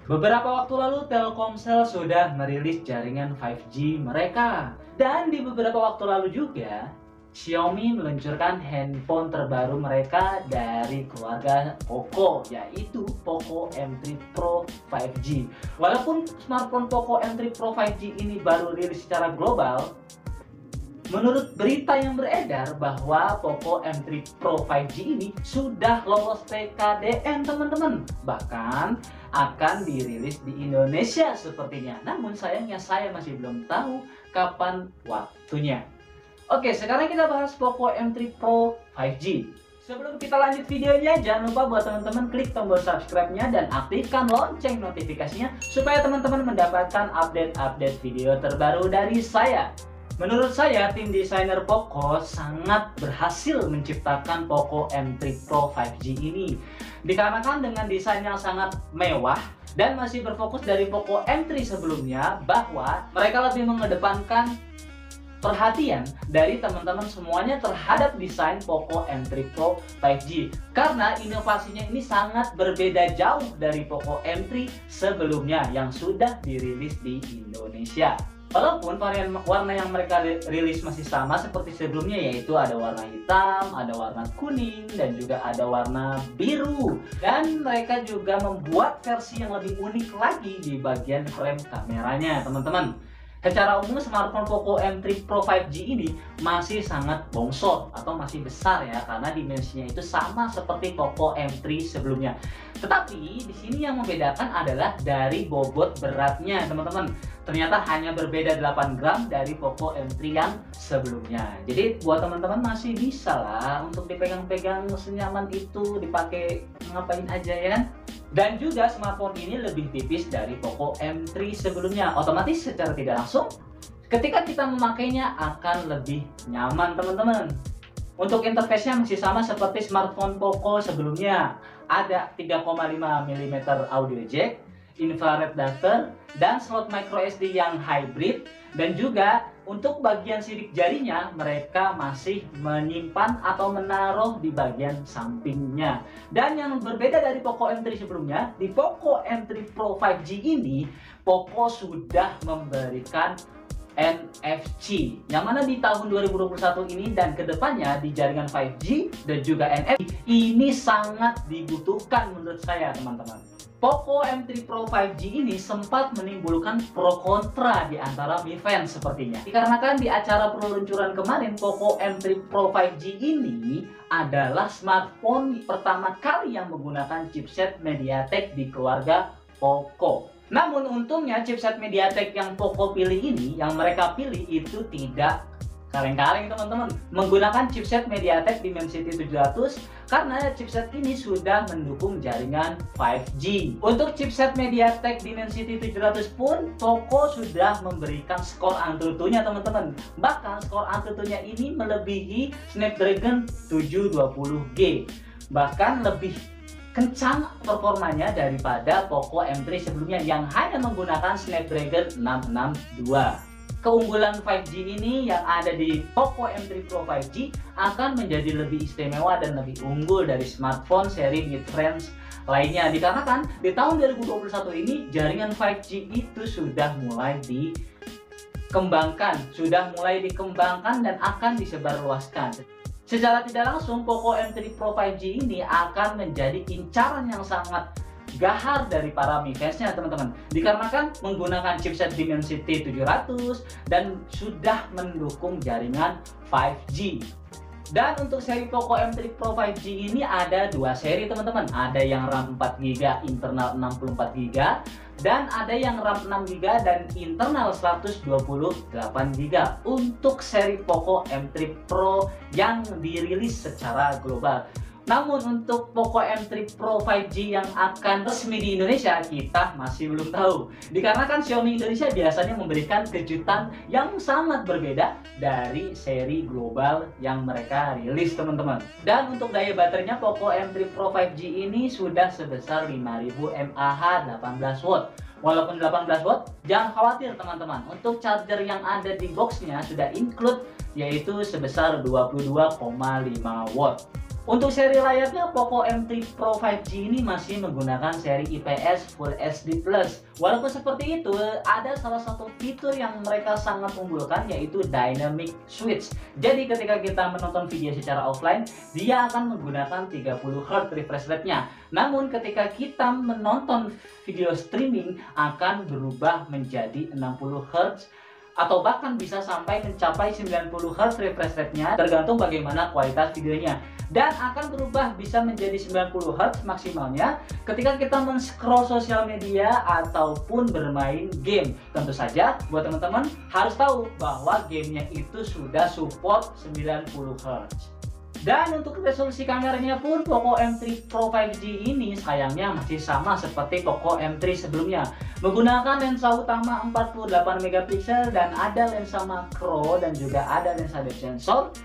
Beberapa waktu lalu Telkomsel sudah merilis jaringan 5G mereka. Dan di beberapa waktu lalu juga Xiaomi meluncurkan handphone terbaru mereka dari keluarga Poco, yaitu Poco M3 Pro 5G. Walaupun smartphone Poco M3 Pro 5G ini baru rilis secara global, menurut berita yang beredar bahwa Poco M3 Pro 5G ini sudah lolos TKDN teman-teman. Bahkan akan dirilis di Indonesia sepertinya. Namun sayangnya saya masih belum tahu kapan waktunya. Oke, sekarang kita bahas Poco M3 Pro 5G. Sebelum kita lanjut videonya, jangan lupa buat teman-teman klik tombol subscribe-nya dan aktifkan lonceng notifikasinya supaya teman-teman mendapatkan update-update video terbaru dari saya. Menurut saya, tim desainer Poco sangat berhasil menciptakan Poco M3 Pro 5G ini. Dikarenakan dengan desain yang sangat mewah dan masih berfokus dari Poco M3 sebelumnya, bahwa mereka lebih mengedepankan perhatian dari teman-teman semuanya terhadap desain Poco M3 Pro 5G. Karena inovasinya ini sangat berbeda jauh dari Poco M3 sebelumnya yang sudah dirilis di Indonesia. Walaupun varian warna yang mereka rilis masih sama seperti sebelumnya, yaitu ada warna hitam, ada warna kuning, dan juga ada warna biru. Dan mereka juga membuat versi yang lebih unik lagi di bagian frame kameranya, teman-teman. Secara umum smartphone Poco M3 Pro 5G ini masih sangat bongsor atau masih besar ya, karena dimensinya itu sama seperti Poco M3 sebelumnya. Tetapi di sini yang membedakan adalah dari bobot beratnya, teman-teman. Ternyata hanya berbeda 8 gram dari Poco M3 yang sebelumnya. Jadi buat teman-teman masih bisa lah untuk dipegang-pegang, senyaman itu, dipakai ngapain aja ya kan. Dan juga smartphone ini lebih tipis dari Poco M3 sebelumnya. Otomatis secara tidak langsung ketika kita memakainya akan lebih nyaman, teman-teman. Untuk interface-nya masih sama seperti smartphone Poco sebelumnya. Ada 3,5 mm audio jack, infrared adapter, dan slot micro SD yang hybrid. Dan juga untuk bagian sidik jarinya mereka masih menyimpan atau menaruh di bagian sampingnya. Dan yang berbeda dari Poco M3 sebelumnya, di Poco M3 Pro 5G ini Poco sudah memberikan NFC, yang mana di tahun 2021 ini dan kedepannya di jaringan 5G dan juga NFC ini sangat dibutuhkan menurut saya, teman-teman. Poco M3 Pro 5G ini sempat menimbulkan pro kontra di antara Mi fans sepertinya. Dikarenakan di acara peluncuran kemarin, Poco M3 Pro 5G ini adalah smartphone pertama kali yang menggunakan chipset MediaTek di keluarga Poco. Namun untungnya chipset MediaTek yang Poco pilih ini, yang mereka pilih itu tidak kaleng-kaleng, teman-teman. Menggunakan chipset MediaTek Dimensity 700 karena chipset ini sudah mendukung jaringan 5G. Untuk chipset MediaTek Dimensity 700 pun Poco sudah memberikan skor Antutunya, teman-teman. Bahkan skor Antutunya ini melebihi Snapdragon 720G. Bahkan lebih kencang performanya daripada Poco M3 sebelumnya yang hanya menggunakan Snapdragon 662. Keunggulan 5G ini yang ada di Poco M3 Pro 5G akan menjadi lebih istimewa dan lebih unggul dari smartphone seri mid-range lainnya. Dikarenakan di tahun 2021 ini jaringan 5G itu sudah mulai dikembangkan dan akan disebarluaskan. Secara tidak langsung Poco M3 Pro 5G ini akan menjadi incaran yang sangat gahar dari para Mi fans-nya, teman-teman. Dikarenakan menggunakan chipset Dimensity 700 dan sudah mendukung jaringan 5G. Dan untuk seri Poco M3 Pro 5G ini ada dua seri, teman-teman. Ada yang RAM 4GB, internal 64GB, dan ada yang RAM 6GB dan internal 128GB untuk seri Poco M3 Pro yang dirilis secara global. Namun untuk Poco M3 Pro 5G yang akan resmi di Indonesia kita masih belum tahu. Dikarenakan Xiaomi Indonesia biasanya memberikan kejutan yang sangat berbeda dari seri global yang mereka rilis, teman-teman. Dan untuk daya baterainya Poco M3 Pro 5G ini sudah sebesar 5000 mAh 18W. Walaupun 18W, jangan khawatir teman-teman. Untuk charger yang ada di boxnya sudah include, yaitu sebesar 22,5W. Untuk seri layarnya, Poco M3 Pro 5G ini masih menggunakan seri IPS Full HD+. Walaupun seperti itu, ada salah satu fitur yang mereka sangat unggulkan, yaitu Dynamic Switch. Jadi ketika kita menonton video secara offline, dia akan menggunakan 30Hz refresh rate-nya. Namun ketika kita menonton video streaming, akan berubah menjadi 60Hz atau bahkan bisa sampai mencapai 90Hz refresh rate-nya, tergantung bagaimana kualitas videonya. Dan akan berubah bisa menjadi 90Hz maksimalnya ketika kita men-scroll sosial media ataupun bermain game. Tentu saja buat teman-teman harus tahu bahwa gamenya itu sudah support 90Hz. Dan untuk resolusi kameranya pun, Poco M3 Pro 5G ini sayangnya masih sama seperti Poco M3 sebelumnya, menggunakan lensa utama 48 megapiksel dan ada lensa makro dan juga ada lensa depth sensor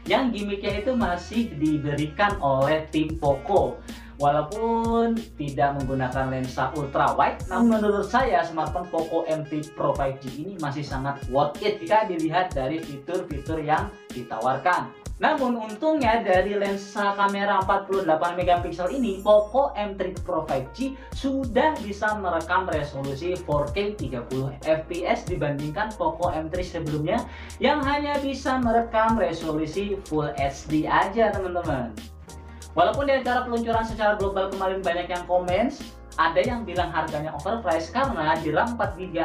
yang gimmicknya itu masih diberikan oleh tim Poco. Walaupun tidak menggunakan lensa ultra wide, namun menurut saya smartphone Poco M3 Pro 5G ini masih sangat worth it jika dilihat dari fitur-fitur yang ditawarkan. Namun untungnya dari lensa kamera 48 megapiksel ini, Poco M3 Pro 5G sudah bisa merekam resolusi 4K 30 fps dibandingkan Poco M3 sebelumnya yang hanya bisa merekam resolusi Full HD aja teman-teman. Walaupun di acara peluncuran secara global kemarin banyak yang komen, ada yang bilang harganya overpriced karena di RAM 4GB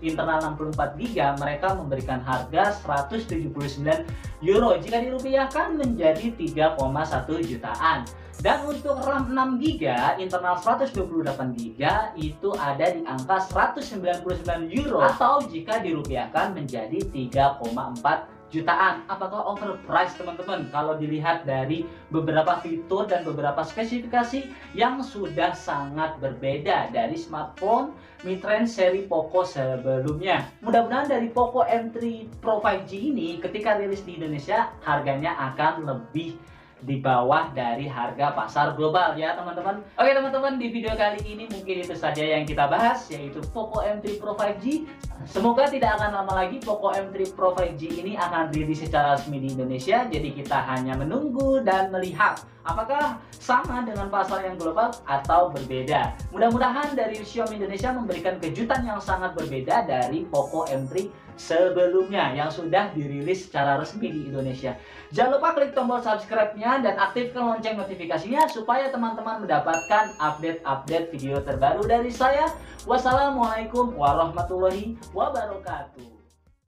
internal 64GB mereka memberikan harga 179 euro jika dirupiahkan menjadi 3,1 jutaan. Dan untuk RAM 6GB internal 128GB itu ada di angka 199 euro atau jika dirupiahkan menjadi 3,4 jutaan. Apakah overpriced teman-teman? Kalau dilihat dari beberapa fitur dan beberapa spesifikasi yang sudah sangat berbeda dari smartphone mid-range seri Poco sebelumnya. Mudah-mudahan dari Poco M3 Pro 5G ini ketika rilis di Indonesia harganya akan lebih di bawah dari harga pasar global ya teman-teman. Oke teman-teman, di video kali ini mungkin itu saja yang kita bahas, yaitu Poco M3 Pro 5G. Semoga tidak akan lama lagi Poco M3 Pro 5G ini akan rilis secara resmi di Indonesia. Jadi kita hanya menunggu dan melihat apakah sama dengan pasar yang global atau berbeda. Mudah-mudahan dari Xiaomi Indonesia memberikan kejutan yang sangat berbeda dari Poco M3 sebelumnya yang sudah dirilis secara resmi di Indonesia. Jangan lupa klik tombol subscribe-nya dan aktifkan lonceng notifikasinya supaya teman-teman mendapatkan update-update video terbaru dari saya. Wassalamualaikum warahmatullahi wabarakatuh.